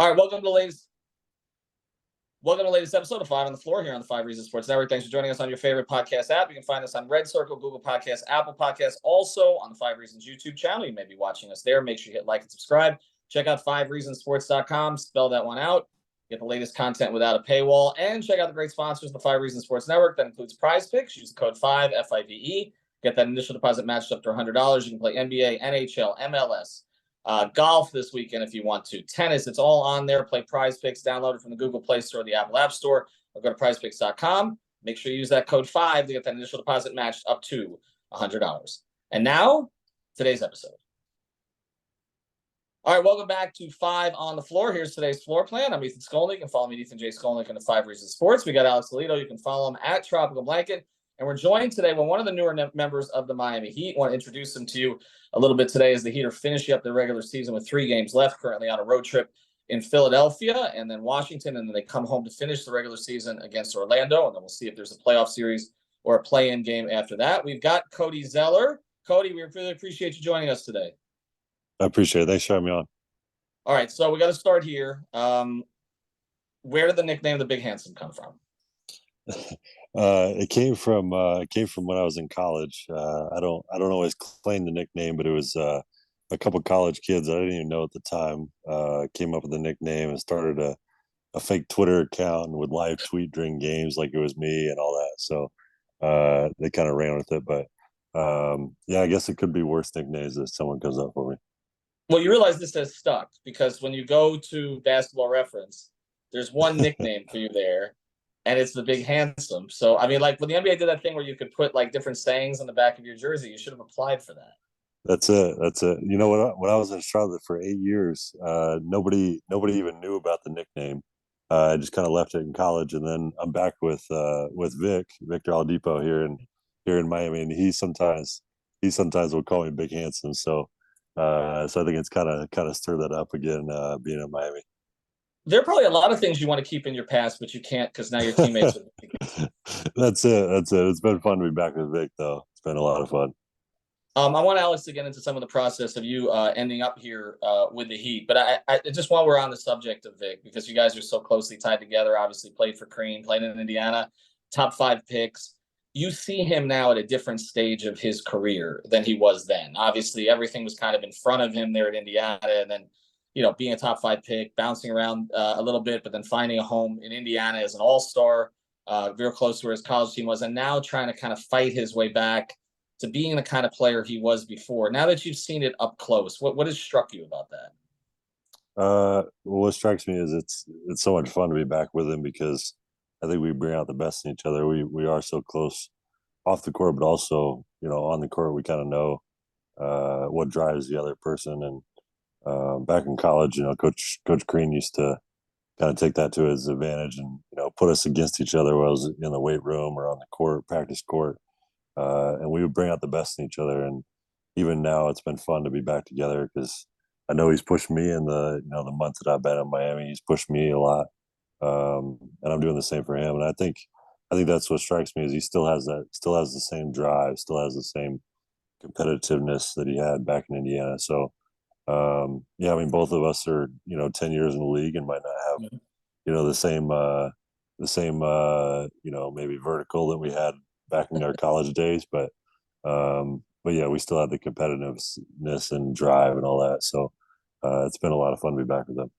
All right, welcome to the latest episode of Five on the Floor here on the Five Reasons Sports Network. Thanks for joining us on your favorite podcast app. You can find us on Red Circle, Google Podcasts, Apple Podcasts, also on the Five Reasons YouTube channel. You may be watching us there. Make sure you hit like and subscribe. Check out fivereasonsports.com. Spell that one out. Get the latest content without a paywall. And check out the great sponsors of the Five Reasons Sports Network. That includes Prize Picks. Use the code 5, F-I-V-E. Get that initial deposit matched up to $100. You can play NBA, NHL, MLS. Golf this weekend if you want to. Tennis, it's all on there. Play Prize Picks. Download it from the Google Play Store or the Apple App Store. Or go to prizepicks.com. Make sure you use that code 5 to get that initial deposit matched up to $100. And now, today's episode. All right, welcome back to Five on the Floor. Here's today's floor plan. I'm Ethan Skolnick. You can follow me, Ethan J. Skolnick, in the Five Reasons Sports. We got Alex Toledo. You can follow him at Tropical Blanket. And we're joined today by one of the newer members of the Miami Heat. I want to introduce him to you a little bit today as the Heat are finishing up their regular season with 3 games left, currently on a road trip in Philadelphia and then Washington, and then they come home to finish the regular season against Orlando, and then we'll see if there's a playoff series or a play-in game after that. We've got Cody Zeller. Cody, we really appreciate you joining us today. I appreciate it. Thanks for having me on. All right, so we got to start here. Where did the nickname the Big Handsome come from? It came from when I was in college. I don't always claim the nickname, but it was a couple college kids I didn't even know at the time came up with the nickname and started a fake Twitter account and would live tweet during games like it was me and all that. So they kind of ran with it, but yeah, I guess it could be worse nicknames if someone comes up for me. Well, you realize this has stuck because when you go to Basketball Reference, there's one nickname for you there. And it's the Big Handsome. So, I mean, like when the NBA did that thing where you could put like different sayings on the back of your jersey, you should have applied for that. That's it. You know, when I was in Charlotte for 8 years, nobody even knew about the nickname. I just kind of left it in college, and then I'm back with Victor Oladipo here in Miami, and he sometimes will call me Big Handsome. So I think it's kind of stirred that up again, being in Miami. There are probably a lot of things you want to keep in your past, but you can't because now your teammates are. That's it. It's been fun to be back with Vic, though. It's been a lot of fun. I want Alex to get into some of the process of you ending up here with the Heat. But I just while we're on the subject of Vic, because you guys are so closely tied together, obviously played for Crean, played in Indiana, top 5 picks. You see him now at a different stage of his career than he was then. Obviously, everything was kind of in front of him there at Indiana, and then being a top 5 pick, bouncing around a little bit, but then finding a home in Indiana as an all-star, very close to where his college team was, and now trying to kind of fight his way back to being the kind of player he was before. Now that you've seen it up close, what has struck you about that? Well, what strikes me is it's so much fun to be back with him because I think we bring out the best in each other. We are so close off the court, but also, on the court, we kind of know what drives the other person. And back in college, Coach Crean used to kind of take that to his advantage and put us against each other while I was in the weight room or on the court, practice court, and we would bring out the best in each other. And even now, it's been fun to be back together because I know he's pushed me in the months that I've been in Miami. He's pushed me a lot, and I'm doing the same for him. And I think that's what strikes me is he still has the same drive, still has the same competitiveness that he had back in Indiana. So. Yeah, I mean, both of us are 10 years in the league and might not have the same maybe vertical that we had back in our college days, but yeah, we still have the competitiveness and drive and all that. So it's been a lot of fun to be back with them.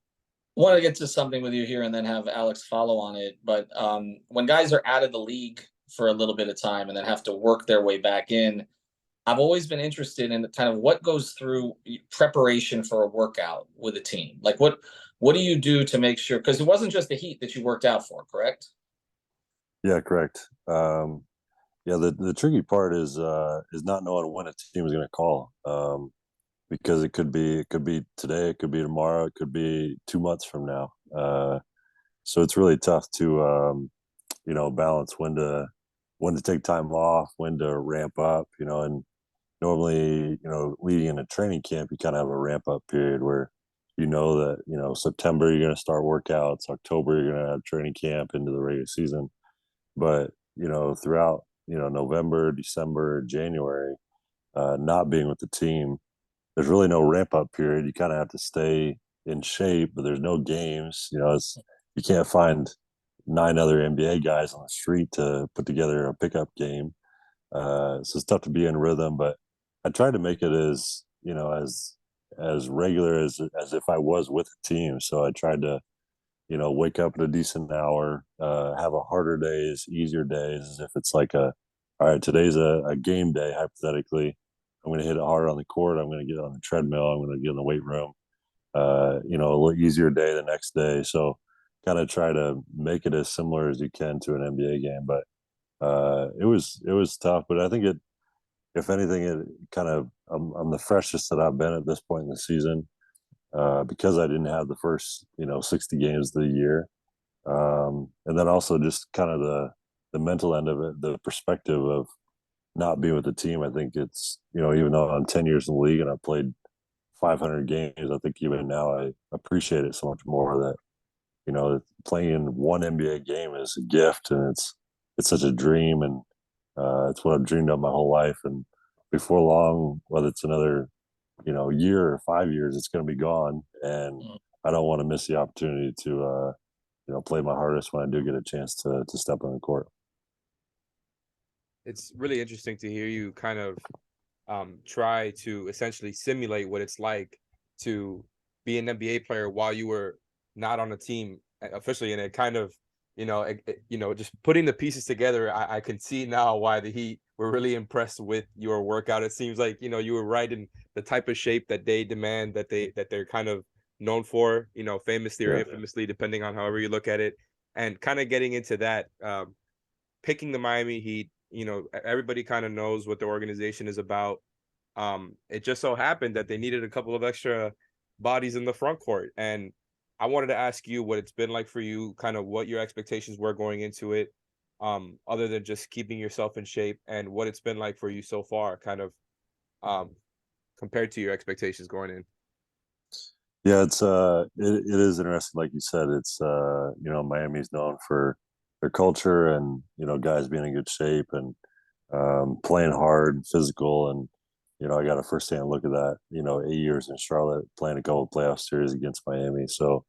I want to get to something with you here and then have Alex follow on it. But when guys are out of the league for a little bit of time and then have to work their way back in, I've always been interested in kind of what goes through preparation for a workout with a team. Like what do you do to make sure? Because it wasn't just the Heat that you worked out for, correct? Yeah, correct. Yeah, the tricky part is not knowing when a team is going to call, because it could be today, it could be tomorrow, it could be 2 months from now. So it's really tough to balance when to take time off, when to ramp up, and normally, leading into training camp, you kind of have a ramp up period where that, September, you're going to start workouts, October, you're going to have training camp into the regular season. But, throughout, November, December, January, not being with the team, there's really no ramp up period. You kind of have to stay in shape, but there's no games. You can't find 9 other NBA guys on the street to put together a pickup game. So it's tough to be in rhythm, but I tried to make it as as regular as if I was with a team. So I tried to wake up at a decent hour, have a harder days, easier days, as if it's like all right, today's a game day, hypothetically. I'm going to hit it harder on the court. I'm going to get on the treadmill. I'm going to get in the weight room. A little easier day the next day. So kind of try to make it as similar as you can to an NBA game. But it was tough. But I think if anything, it kind of I'm the freshest that I've been at this point in the season because I didn't have the first 60 games of the year, and then also just kind of the mental end of it, the perspective of not being with the team. I think it's even though I'm 10 years in the league and I've played 500 games, I think even now I appreciate it so much more that playing one NBA game is a gift, and it's such a dream, and it's what I've dreamed of my whole life. And before long, whether it's another year or 5 years, it's going to be gone, and I don't want to miss the opportunity to play my hardest when I do get a chance to step on the court. It's really interesting to hear you kind of try to essentially simulate what it's like to be an NBA player while you were not on a team officially, and it kind of just putting the pieces together. I can see now why the Heat were really impressed with your workout. It seems like you were right in the type of shape that they demand, that they're kind of known for, famously or infamously, depending on however you look at it. And kind of getting into that, picking the Miami Heat, everybody kind of knows what the organization is about. It just so happened that they needed a couple of extra bodies in the front court, and I wanted to ask you what it's been like for you, kind of what your expectations were going into it, other than just keeping yourself in shape, and what it's been like for you so far, kind of compared to your expectations going in. Yeah, it is interesting, like you said. It's Miami's known for their culture and guys being in good shape and playing hard, physical, and I got a firsthand look at that. 8 years in Charlotte, playing a couple of playoff series against Miami. So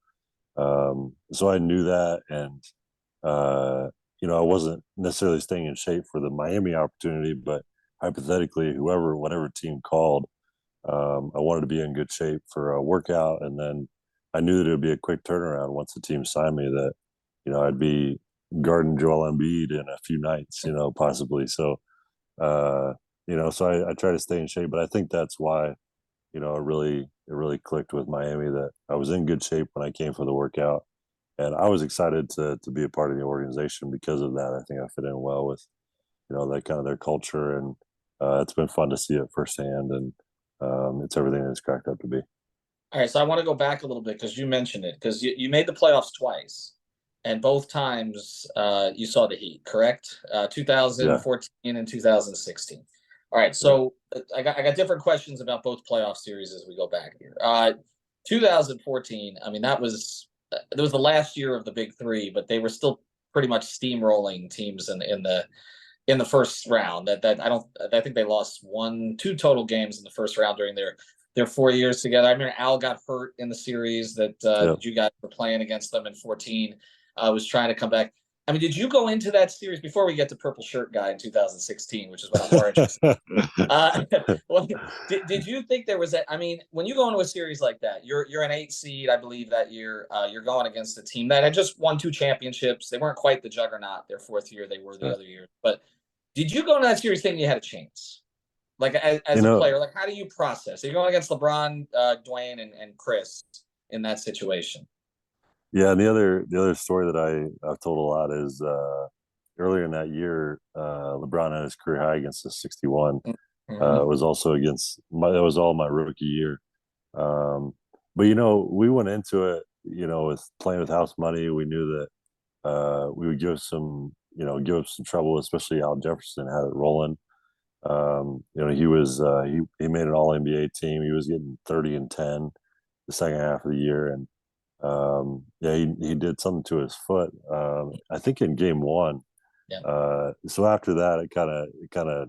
I knew that, and I wasn't necessarily staying in shape for the Miami opportunity, but hypothetically, whatever team called, I wanted to be in good shape for a workout, and then I knew that it would be a quick turnaround once the team signed me. That I'd be guarding Joel Embiid in a few nights, possibly. So so I try to stay in shape, but I think that's why it really clicked with Miami, that I was in good shape when I came for the workout, and I was excited to be a part of the organization because of that. I think I fit in well with that kind of their culture, and it's been fun to see it firsthand, and it's everything it's cracked up to be. All right, so I want to go back a little bit because you mentioned it, because you made the playoffs twice, and both times you saw the Heat, correct? 2014 and 2016. All right, so I got different questions about both playoff series as we go back here. 2014, I mean, that was the last year of the Big Three, but they were still pretty much steamrolling teams in the first round. I think they lost 2 total games in the first round during their 4 years together. I remember Al got hurt in the series that you guys were playing against them in 14. Was trying to come back. I mean, did you go into that series before we get to Purple Shirt Guy in 2016, which is what I'm more interested in? Well, did you think there was I mean, when you go into a series like that, you're an 8 seed, I believe, that year. You're going against a team that had just won 2 championships. They weren't quite the juggernaut their 4th year. They were the other year. But did you go into that series thinking you had a chance? Like as a player, like how do you process? You're going against LeBron, Dwayne, and Chris in that situation. Yeah, and the other story that I've told a lot is earlier in that year, LeBron had his career high against the 61. Mm-hmm. It was also that was all my rookie year. But we went into it, with playing with house money. We knew that we would give some trouble, especially Al Jefferson had it rolling. He was he made an All NBA team. He was getting 30 and 10 the second half of the year, and he did something to his foot. I think in game 1. Yeah. So after that, it kind of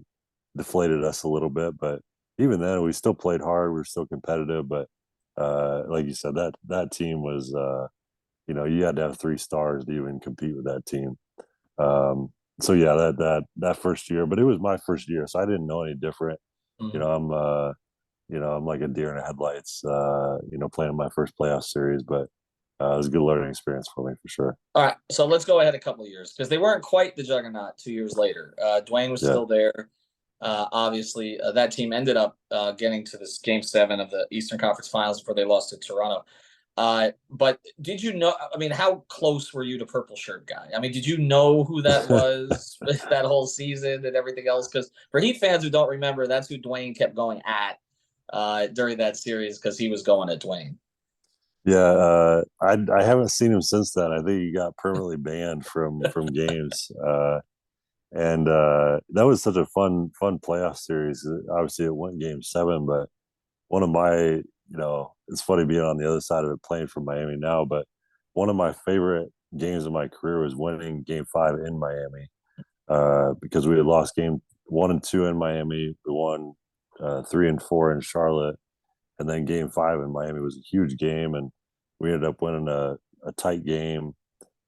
deflated us a little bit, but even then, we still played hard. We were still competitive, but like you said, that team was, you had to have 3 stars to even compete with that team. So yeah, that first year, but it was my first year, so I didn't know any different. Mhm. I'm like a deer in the headlights, playing in my first playoff series, but it was a good learning experience for me for sure. All right, so let's go ahead a couple of years because they weren't quite the juggernaut 2 years later. Dwayne was Yeah. still there. Obviously, that team ended up getting to this Game 7 of the Eastern Conference Finals before they lost to Toronto. But did you know? I mean, how close were you to Purple Shirt Guy? I mean, did you know who that was that whole season and everything else? Because for Heat fans who don't remember, that's who Dwayne kept going at during that series because he was going at Dwayne. Yeah, I haven't seen him since then. I think he got permanently banned from games. And that was such a fun playoff series. Obviously, it went Game 7, but one of my, it's funny being on the other side of it, playing for Miami now. But one of my favorite games of my career was winning Game 5 in Miami, because we had lost Game 1 and 2 in Miami. We won 3 and 4 in Charlotte, and then Game 5 in Miami was a huge game, and we ended up winning a tight game.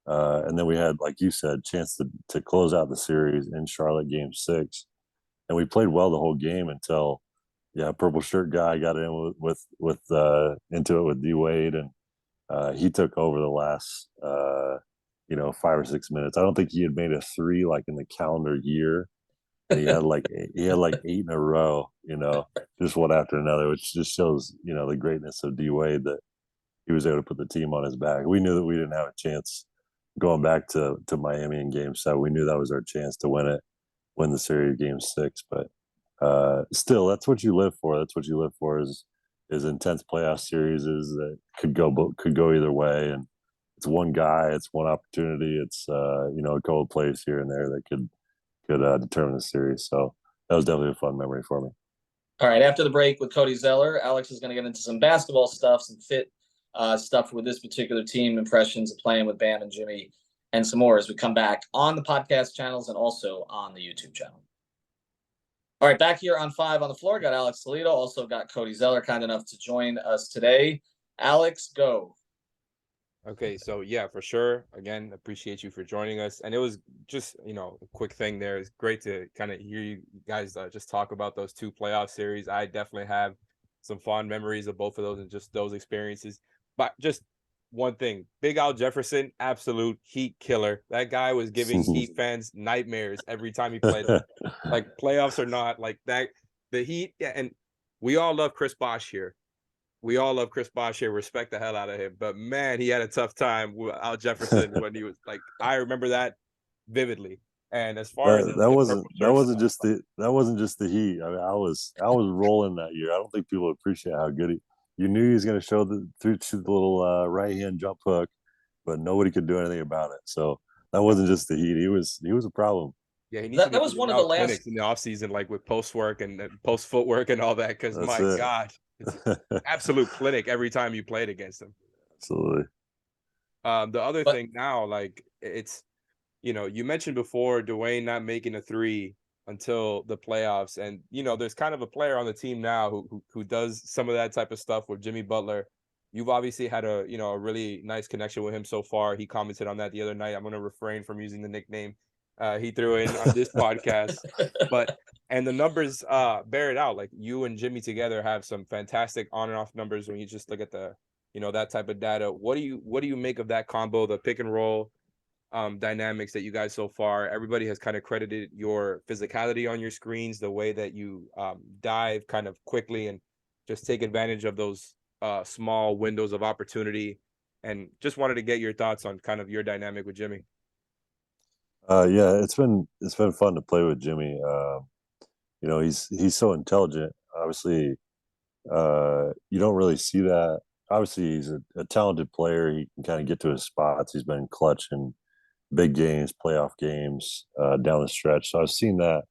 And then we had, like you said, chance to close out the series in Charlotte, Game 6, and we played well the whole game until, Purple Shirt Guy got in with into it with D Wade, and he took over the last 5 or 6 minutes. I don't think he had made a three like in the calendar year, and he had like 8 in a row, just one after another, which just shows the greatness of D Wade, that he was able to put the team on his back. We knew that we didn't have a chance going back to Miami in Game 7. We knew that was our chance to win the series Game 6. But still, that's what you live for. That's what you live for is intense playoff series that could go either way. And it's one guy, it's one opportunity, it's a couple of plays here and there that could determine the series. So that was definitely a fun memory for me. All right, after the break with Cody Zeller, Alex is going to get into some basketball stuff, some fit stuff with this particular team, impressions of playing with Bam and Jimmy, and some more as we come back on the podcast channels and also on the YouTube channel. All right, back here on 5 on the Floor, got Alex Toledo, also got Cody Zeller, kind enough to join us today. Alex, go. Okay, so yeah, for sure. Again, appreciate you for joining us. And it was just, a quick thing there. It's great to kind of hear you guys just talk about those 2 playoff series. I definitely have some fond memories of both of those and just those experiences. But just one thing, Big Al Jefferson, absolute Heat killer. That guy was giving Heat fans nightmares every time he played. Like, playoffs or not, like that, the Heat, and we all love Chris Bosh here. We all love Chris Bosh here, respect the hell out of him. But man, he had a tough time with Al Jefferson when he was like, I remember that vividly. And as far as that wasn't just the Heat. I mean, I was rolling that year. I don't think people appreciate how good you knew he was going to show the little right hand jump hook, but nobody could do anything about it. So that wasn't just the Heat. He was a problem. Yeah, he needs that was one of the last clinics in the offseason, like with post work and post footwork and all that. Because God, it's an absolute clinic every time you played against him. Absolutely. The other thing now, like it's, you mentioned before Dwayne not making a three until the playoffs, and there's kind of a player on the team now who does some of that type of stuff with Jimmy Butler. You've obviously had a really nice connection with him so far. He commented on that the other night. I'm going to refrain from using the nickname he threw in on this podcast, and the numbers bear it out. Like, you and Jimmy together have some fantastic on and off numbers when you just look at the that type of data. What do you make of that combo, the pick and roll dynamics that you guys so far? Everybody has kind of credited your physicality on your screens, the way that you dive kind of quickly and just take advantage of those small windows of opportunity, and just wanted to get your thoughts on kind of your dynamic with Jimmy. Yeah, it's been fun to play with Jimmy. He's so intelligent. Obviously, you don't really see that. Obviously, he's a talented player. He can kind of get to his spots. He's been clutch in big games, playoff games, down the stretch. So I've seen that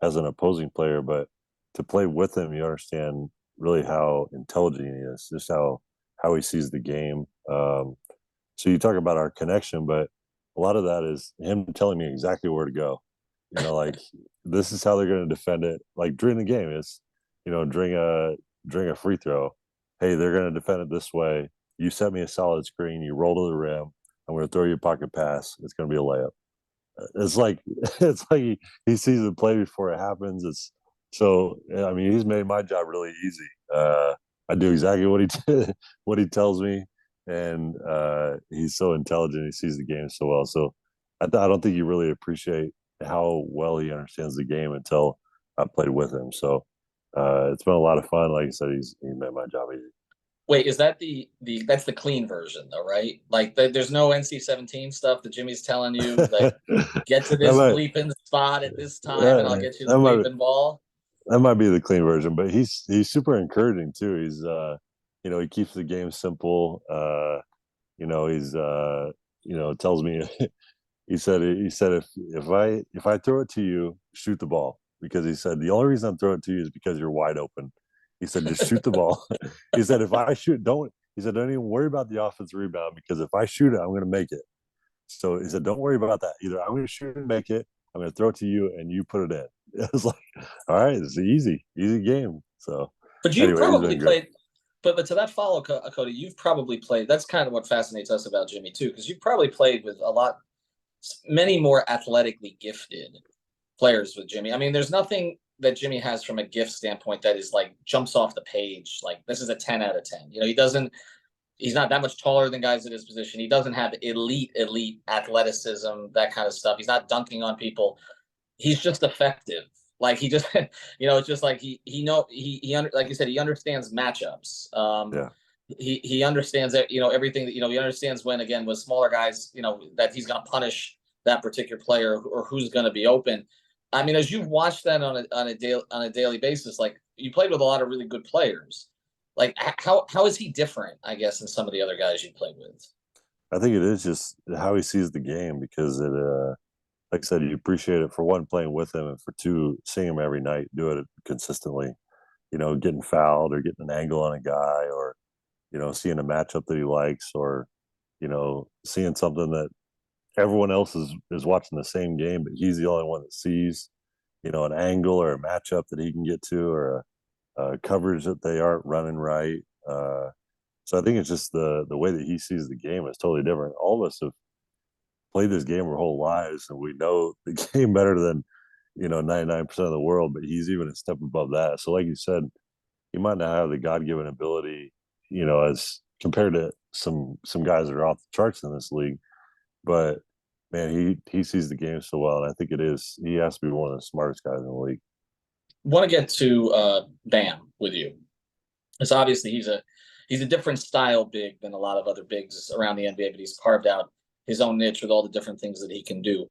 as an opposing player, but to play with him, you understand really how intelligent he is, just how he sees the game. So you talk about our connection, but a lot of that is him telling me exactly where to go. Like, this is how they're going to defend it. Like during the game, is during a free throw, hey, they're going to defend it this way. You set me a solid screen. You roll to the rim. I'm going to throw you a pocket pass. It's going to be a layup. It's like he sees the play before it happens. It's so I mean he's made my job really easy. I do exactly what he tells me, and he's so intelligent. He sees the game so well. So I don't think you really appreciate how well he understands the game until I played with him. So it's been a lot of fun. Like I said, he made my job easy. Wait, is that that's the clean version though, right? Like there's no NC-17 stuff that Jimmy's telling you, like get to this might, bleeping spot at this time and I'll get you the might, bleeping ball. that might be the clean version, but he's super encouraging too. He's he keeps the game simple. He's tells me he said if I throw it to you, shoot the ball, because he said the only reason I'm throwing it to you is because you're wide open. He said just shoot the ball. He said if I shoot, don't even worry about the offensive rebound, because if I shoot it, I'm going to make it. So he said don't worry about that either. I'm going to shoot and make it. I'm going to throw it to you and you put it in. It was like, all right, it's an easy game. So, but you anyway, probably played. But to that follow, Cody, you've probably played. That's kind of what fascinates us about Jimmy too, because you've probably played with many more athletically gifted players with Jimmy. I mean, there's nothing that Jimmy has from a gift standpoint that is like jumps off the page. Like this is a 10 out of 10. He's not that much taller than guys at his position. He doesn't have elite athleticism, that kind of stuff. He's not dunking on people. He's just effective. Like he just, it's just like he like you said, he understands matchups. Yeah. He understands that, everything that, he understands when, again, with smaller guys, that he's going to punish that particular player or who's going to be open. I mean, as you've watched that on a daily basis, like you played with a lot of really good players. Like how is he different, I guess, than some of the other guys you played with? I think it is just how he sees the game, because like I said, you appreciate it for one, playing with him, and for two, seeing him every night do it consistently. Getting fouled or getting an angle on a guy, or seeing a matchup that he likes, or seeing something that everyone else is watching the same game, but he's the only one that sees, an angle or a matchup that he can get to, or a coverage that they aren't running right. So I think it's just the way that he sees the game is totally different. All of us have played this game our whole lives, and we know the game better than 99% of the world, but he's even a step above that. So like you said, he might not have the God-given ability, as compared to some guys that are off the charts in this league, but man, he sees the game so well, and I think he has to be one of the smartest guys in the league. Want to get to Bam with you. It's obviously he's a different style big than a lot of other bigs around the NBA, but he's carved out his own niche with all the different things that he can do.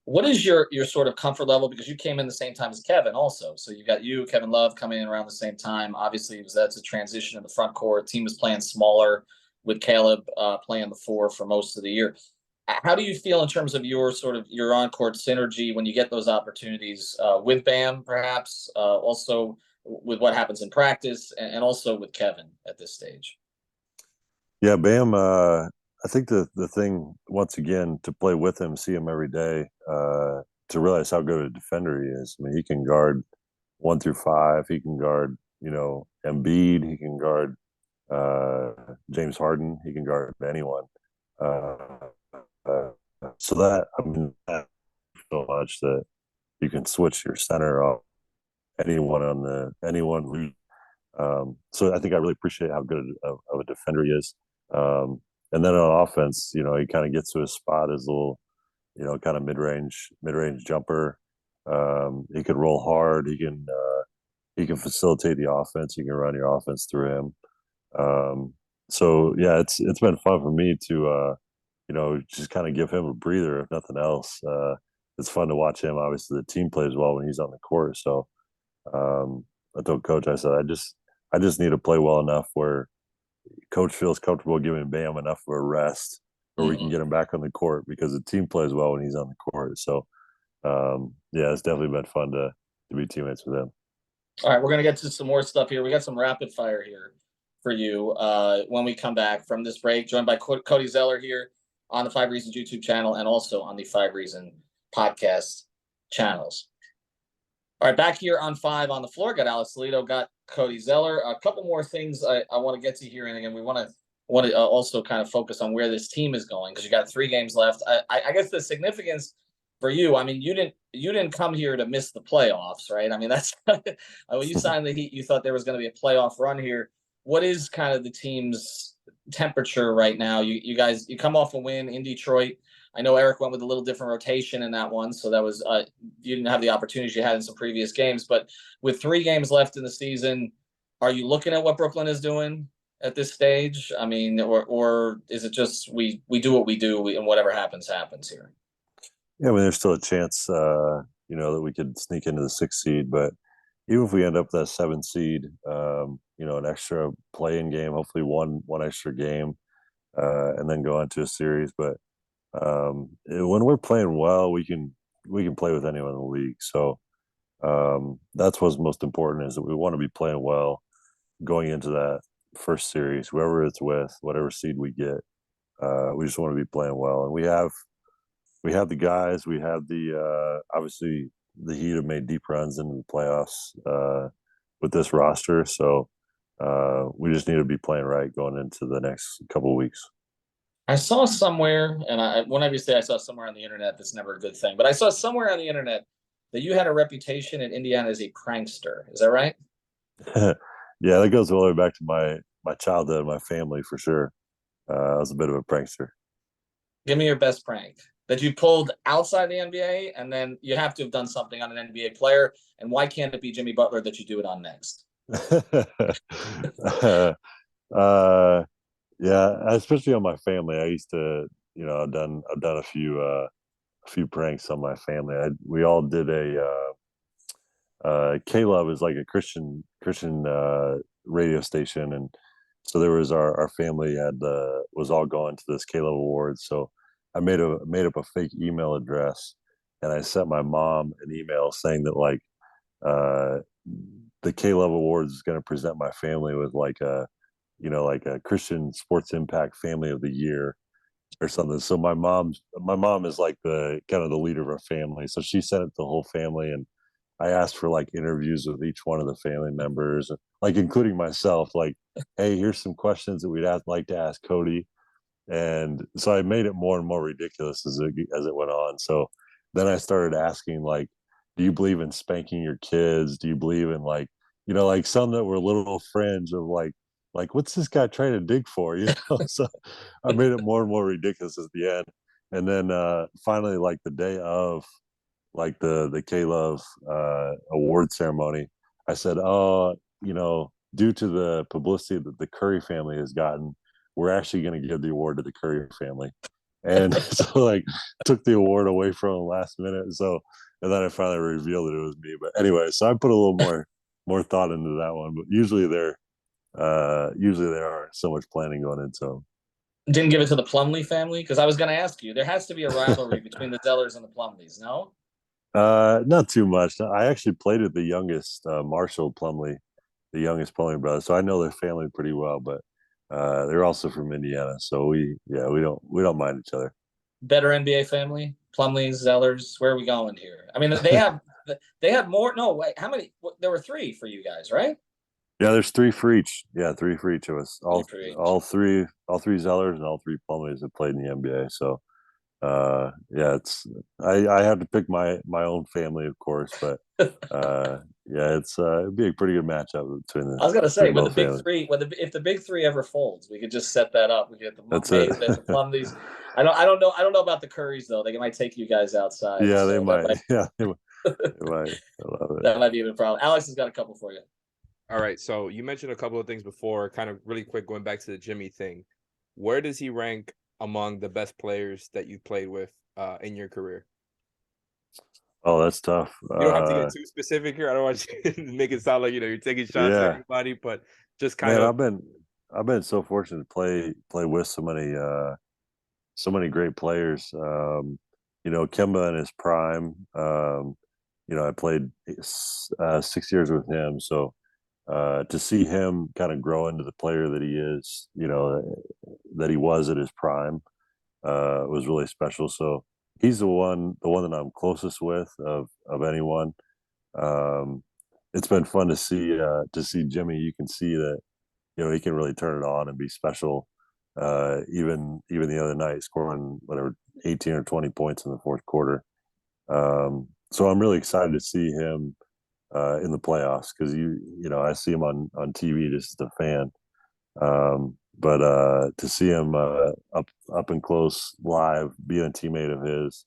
What is your sort of comfort level? Because you came in the same time as Kevin also. So you got Kevin Love coming in around the same time. Obviously, that's a transition in the front court. Team was playing smaller with Caleb playing the four for most of the year. How do you feel in terms of your on-court synergy when you get those opportunities with Bam, perhaps, also with what happens in practice, and also with Kevin at this stage? Yeah, Bam, I think the thing, once again, to play with him, see him every day, to realize how good a defender he is. I mean, he can guard 1 through 5. He can guard, Embiid. He can guard James Harden. He can guard anyone. So that, I mean, that so much that you can switch your center off anyone. So I think I really appreciate how good of a defender he is. And then on offense, he kind of gets to his spot, his little, kind of mid-range jumper. He can roll hard. He can facilitate the offense. You can run your offense through him. So yeah, it's been fun for me to just kind of give him a breather, if nothing else. It's fun to watch him. Obviously, the team plays well when he's on the court. So I told Coach, I said, I just need to play well enough where Coach feels comfortable giving Bam enough of a rest, where we can get him back on the court, because the team plays well when he's on the court. So yeah, it's definitely been fun to be teammates with him. All right, we're going to get to some more stuff here. We got some rapid fire here for you when we come back from this break, joined by Cody Zeller here on the 5 Reasons YouTube channel and also on the 5 Reason podcast channels. All right, back here on 5 on the floor. Got Alex Toledo, got Cody Zeller. A couple more things I want to get to here, and again, we want to also kind of focus on where this team is going, because you got 3 games left. I guess the significance for you, I mean, you didn't come here to miss the playoffs, right? I mean, that's when you signed the Heat, you thought there was going to be a playoff run here. What is kind of the team's temperature right now? You guys, you come off a win in Detroit. I know Eric went with a little different rotation in that one, so that was you didn't have the opportunities you had in some previous games. But with 3 games left in the season, are you looking at what Brooklyn is doing at this stage? I mean, or is it just we do what we do, and whatever happens here? Yeah, I mean, there's still a chance, that we could sneak into the 6th seed. But even if we end up that 7th seed, an extra play-in game, hopefully one extra game, and then go into a series. But when we're playing well, we can play with anyone in the league. So that's what's most important, is that we want to be playing well going into that first series, whoever it's with, whatever seed we get. We just want to be playing well, and we have the guys. We have the obviously the Heat have made deep runs into the playoffs with this roster, so we just need to be playing right going into the next couple of weeks. I saw somewhere, and whenever you say I saw somewhere on the internet, that's never a good thing. But I saw somewhere on the internet that you had a reputation in Indiana as a prankster. Is that right? Yeah, that goes all the way back to my childhood, my family, for sure. I was a bit of a prankster. Give me your best prank that you pulled outside the NBA, and then you have to have done something on an NBA player. And why can't it be Jimmy Butler that you do it on next? Yeah, especially on my family. I used to, I've done a few pranks on my family. We all did K-Love is like a Christian radio station, and so there was our family was all going to this K-Love Awards. So I made up a fake email address, and I sent my mom an email saying that the K-Love Awards is going to present my family with like a Christian Sports Impact Family of the Year or something. So my mom is like the kind of the leader of our family, so she sent it to the whole family, and I asked for like interviews with each one of the family members, like including myself, like, hey, here's some questions that we'd like to ask Cody. And so I made it more and more ridiculous as it went on. So then I started asking, like, do you believe in spanking your kids? Do you believe in like some that were a little fringe of like what's this guy trying to dig for? So I made it more and more ridiculous at the end. And then finally, like the day of like the K-Love award ceremony, I said, oh, due to the publicity that the Curry family has gotten, we're actually going to give the award to the Curry family. And so like took the award away from them last minute. So, and then I finally revealed that it was me. But anyway, so I put a little more thought into that one. But usually there are so much planning going into them. Didn't give it to the Plumlee family? Because I was going to ask you, there has to be a rivalry between the Zellers and the Plumlees, no? Not too much. I actually played with the youngest, Marshall Plumlee, the youngest Plumlee brother, so I know their family pretty well. But they're also from Indiana, so we don't mind each other. Better NBA family, Plumlees, Zellers. Where are we going here? I mean, they had more. No, wait, how many? There were 3 for you guys, right? Yeah, there's 3 for each. Yeah, 3 for each of us. All three Zellers and all 3 Plumlees have played in the NBA. So yeah, I had to pick my own family, of course, but yeah, it'd be a pretty good matchup between the. I was gonna say, when the big families. 3, if the big 3 ever folds, we could just set that up. We get the Mays, the Plumlees. I don't know about the Currys though. They might take you guys outside. Yeah, so they might. Yeah, they might. I love it. That might be a problem. Alex has got a couple for you. All right, so you mentioned a couple of things before, kind of really quick, going back to the Jimmy thing. Where does he rank among the best players that you played with in your career? Oh, that's tough. You don't have to get too specific here. I don't want you to make it sound like you're taking shots at anybody, but just kind of. I've been so fortunate to play with so many great players. Kemba in his prime. I played 6 years with him, so to see him kind of grow into the player that he is, that he was at his prime, was really special. So he's the one that I'm closest with of anyone. it's been fun to see Jimmy. You can see that he can really turn it on and be special. Even the other night, scoring whatever 18 or 20 points in the fourth quarter. So I'm really excited to see him in the playoffs because I see him on TV just as a fan. But to see him up and close live, being a teammate of his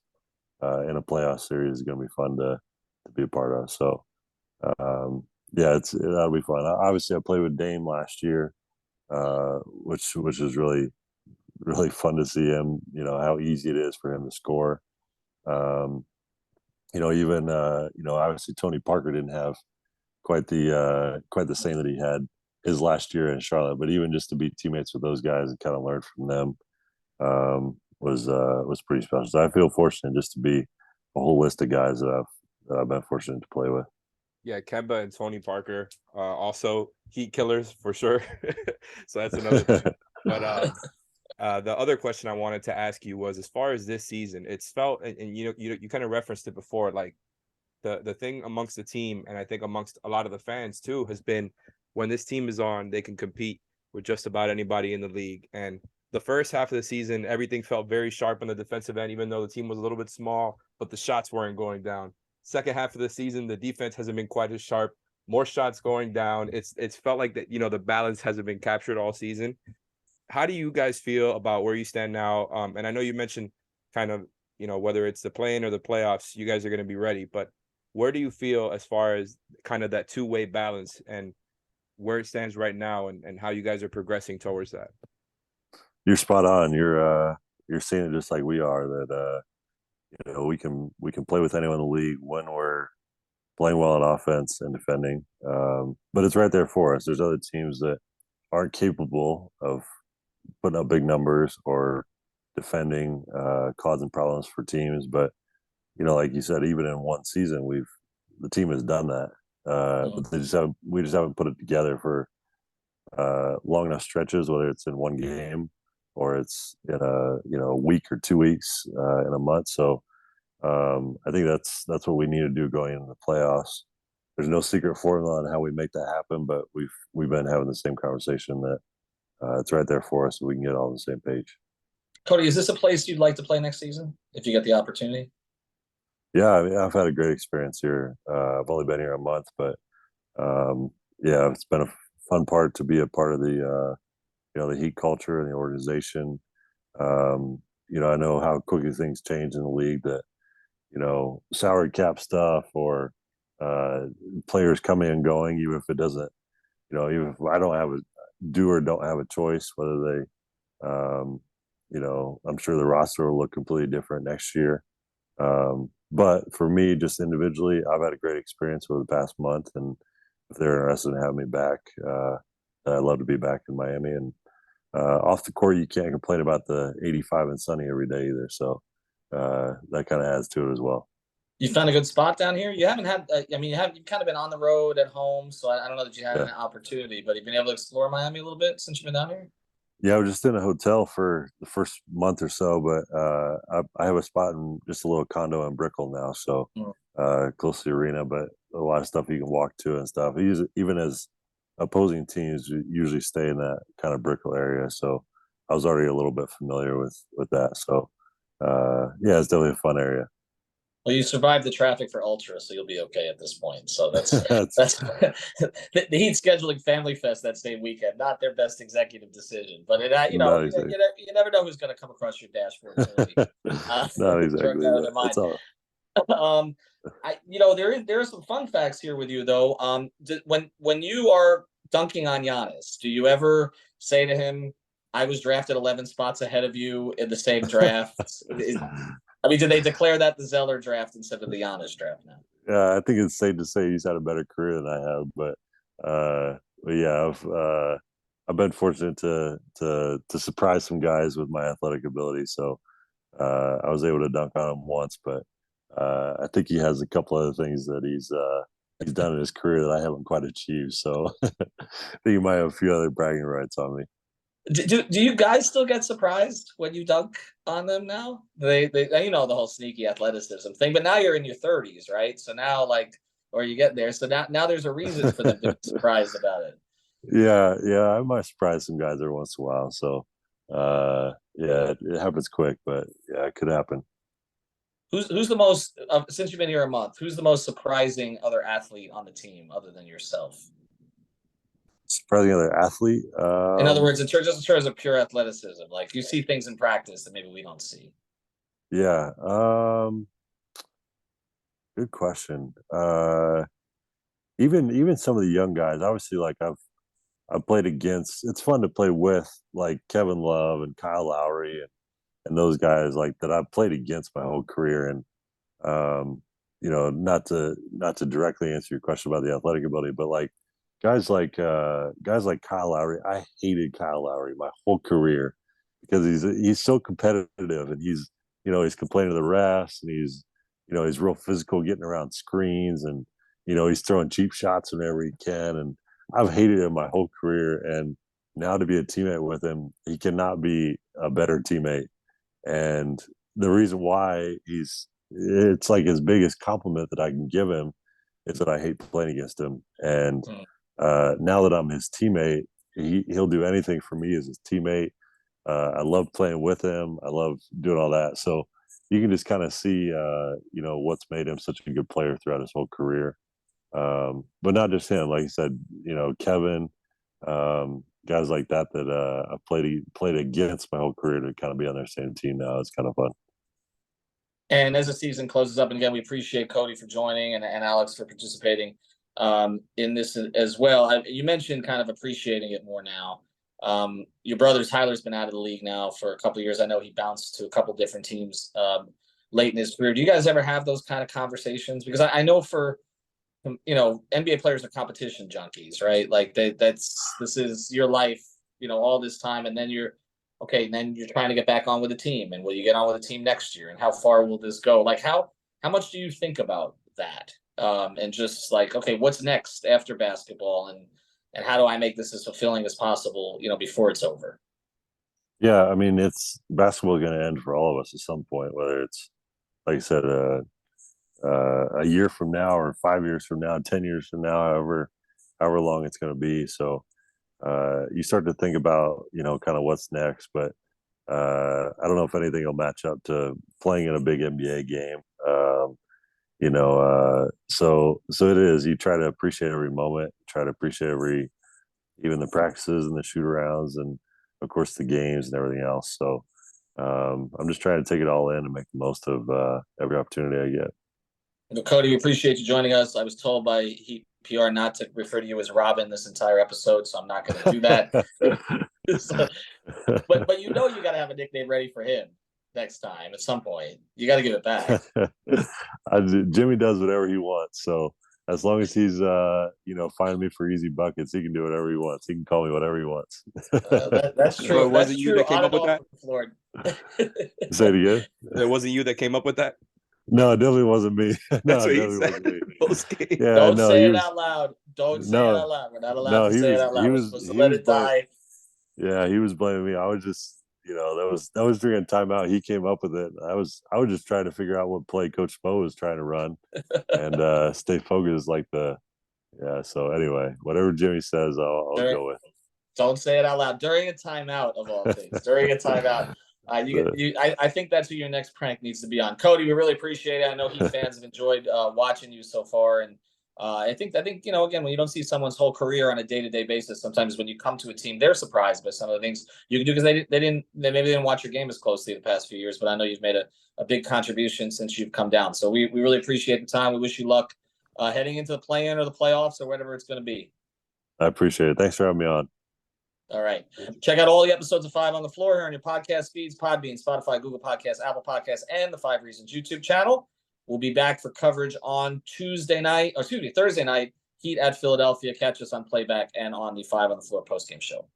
in a playoff series is going to be fun to be a part of. So yeah, that'll be fun. Obviously, I played with Dame last year, which is really fun to see him. How easy it is for him to score. Um, even obviously Tony Parker didn't have quite the same that he had his last year in Charlotte, but even just to be teammates with those guys and kind of learn from them was pretty special. So I feel fortunate just to be a whole list of guys that I've been fortunate to play with. Yeah, Kemba and Tony Parker, also heat killers for sure. So that's another thing. But the other question I wanted to ask you was, as far as this season, it's felt, and you kind of referenced it before, like the thing amongst the team, and I think amongst a lot of the fans too, has been when this team is on, they can compete with just about anybody in the league. And the first half of the season, everything felt very sharp on the defensive end, even though the team was a little bit small, but the shots weren't going down. Second half of the season, the defense hasn't been quite as sharp, more shots going down. It's felt like that, the balance hasn't been captured all season. How do you guys feel about where you stand now? And I know you mentioned kind of, whether it's the play-in or the playoffs, you guys are going to be ready, but where do you feel as far as kind of that two-way balance and where it stands right now, and how you guys are progressing towards that? You're spot on. You're seeing it just like we are, that we can play with anyone in the league when we're playing well on offense and defending. But it's right there for us. There's other teams that aren't capable of putting up big numbers or defending, causing problems for teams. But like you said, even in one season, the team has done that. But we just haven't put it together for long enough stretches, whether it's in one game or it's in a week or 2 weeks in a month. So I think that's what we need to do going into the playoffs. There's no secret formula on how we make that happen, but we've been having the same conversation that it's right there for us, so we can get all on the same page. Cody, is this a place you'd like to play next season if you get the opportunity? Yeah, I mean, I've had a great experience here. I've only been here a month, but yeah, it's been a fun part to be a part of the the Heat culture and the organization. I know how quickly things change in the league, that salary cap stuff or players coming and going, even if it doesn't, even if I don't have a do or don't have a choice, whether they, I'm sure the roster will look completely different next year. But for me, just individually, I've had a great experience over the past month, and if they're interested in having me back, I'd love to be back in Miami. And off the court, you can't complain about the 85 and sunny every day either. So that kind of adds to it as well. You found a good spot down here. You haven't had, you've kind of been on the road at home, so I don't know that you had an opportunity, but you've been able to explore Miami a little bit since you've been down here. Yeah, I was just in a hotel for the first month or so, but I have a spot in just a little condo in Brickell now, so close to the arena, but a lot of stuff you can walk to and stuff. Even as opposing teams usually stay in that kind of Brickell area, so I was already a little bit familiar with that. So yeah, it's definitely a fun area. Well, you survived the traffic for Ultra, so you'll be okay at this point. So that's the Heat scheduling Family Fest that same weekend. Not their best executive decision, but you never know who's going to come across your dashboard. Not exactly. Out of their mind. There are some fun facts here with you though. When you are dunking on Giannis, do you ever say to him, "I was drafted 11 spots ahead of you in the same draft"? Do they declare that the Zeller draft instead of the Giannis draft now? Yeah, I think it's safe to say he's had a better career than I have, but yeah, I've been fortunate to surprise some guys with my athletic ability. So I was able to dunk on him once, but I think he has a couple other things that he's done in his career that I haven't quite achieved. So I think he might have a few other bragging rights on me. Do you guys still get surprised when you dunk on them now? They the whole sneaky athleticism thing, but now you're in your 30s, right? So now, like, or you get there. So now there's a reason for them to be surprised about it. Yeah, I might surprise some guys every once in a while. So, yeah, it happens quick, but yeah, it could happen. Who's the most since you've been here a month? Who's the most surprising other athlete on the team other than yourself? Surprising other athlete. In other words, just in terms of pure athleticism, like you see things in practice that maybe we don't see. Yeah. Good question. Even some of the young guys, obviously, like I've played against. It's fun to play with like Kevin Love and Kyle Lowry and those guys like that I've played against my whole career. And not to directly answer your question about the athletic ability, but like guys like Kyle Lowry. I hated Kyle Lowry my whole career because he's so competitive and he's complaining to the refs and he's real physical getting around screens and he's throwing cheap shots whenever he can. And I've hated him my whole career. And now to be a teammate with him, he cannot be a better teammate. And the reason why it's like his biggest compliment that I can give him is that I hate playing against him. And now that I'm his teammate, he'll do anything for me as his teammate. I love playing with him. I love doing all that. So you can just kind of see, what's made him such a good player throughout his whole career. But not just him, like you said, Kevin, guys like that I've played against my whole career to kind of be on their same team now. It's kind of fun. And as the season closes up, and again, we appreciate Cody for joining and Alex for participating in this as well. You mentioned kind of appreciating it more now. Your brother Tyler's been out of the league now for a couple of years. I know he bounced to a couple of different teams late in his career. Do you guys ever have those kind of conversations? Because I know for NBA players are competition junkies, right? Like this is your life, all this time, and then you're trying to get back on with the team, and will you get on with the team next year, and how far will this go? Like how much do you think about that? And just like, okay, what's next after basketball, and how do I make this as fulfilling as possible, before it's over? Yeah, I mean, it's basketball going to end for all of us at some point, whether it's like I said, a year from now or 5 years from now, 10 years from now, however long it's going to be. So you start to think about, kind of what's next, but I don't know if anything will match up to playing in a big NBA game. So it is, you try to appreciate every moment, try to appreciate even the practices and the shoot arounds and of course the games and everything else. So I'm just trying to take it all in and make the most of every opportunity I get. Cody, we appreciate you joining us. I was told by Heat PR not to refer to you as Robin this entire episode, so I'm not going to do that. but you got to have a nickname ready for him next time at some point. You got to give it back. Jimmy does whatever he wants, so as long as he's finding me for easy buckets, he can do whatever he wants. He can call me whatever he wants. That's true. It wasn't you that came up with that? Say it again. It wasn't you that came up with that? No, it definitely wasn't me. That's what he said. Yeah, Don't say it out loud. Don't say it out loud. We're not allowed to say it out loud. We're supposed to let it die. Yeah, he was blaming me. I was just, that was during timeout. He came up with it. I was just trying to figure out what play Coach Spo was trying to run and stay focused So anyway, whatever Jimmy says, I'll go with. Don't say it out loud during a timeout of all things. During a timeout. I think that's who your next prank needs to be on. Cody, we really appreciate it. I know Heat fans have enjoyed watching you so far, and I think again, when you don't see someone's whole career on a day-to-day basis, sometimes when you come to a team, they're surprised by some of the things you can do because they maybe didn't watch your game as closely the past few years. But I know you've made a big contribution since you've come down. So we really appreciate the time. We wish you luck heading into the play-in or the playoffs or whatever it's going to be. I appreciate it. Thanks for having me on. All right. Check out all the episodes of Five on the Floor here on your podcast feeds, Podbean, Spotify, Google Podcasts, Apple Podcasts, and the 5 Reasons YouTube channel. We'll be back for coverage on Thursday night. Heat at Philadelphia. Catch us on playback and on the Five on the Floor postgame show.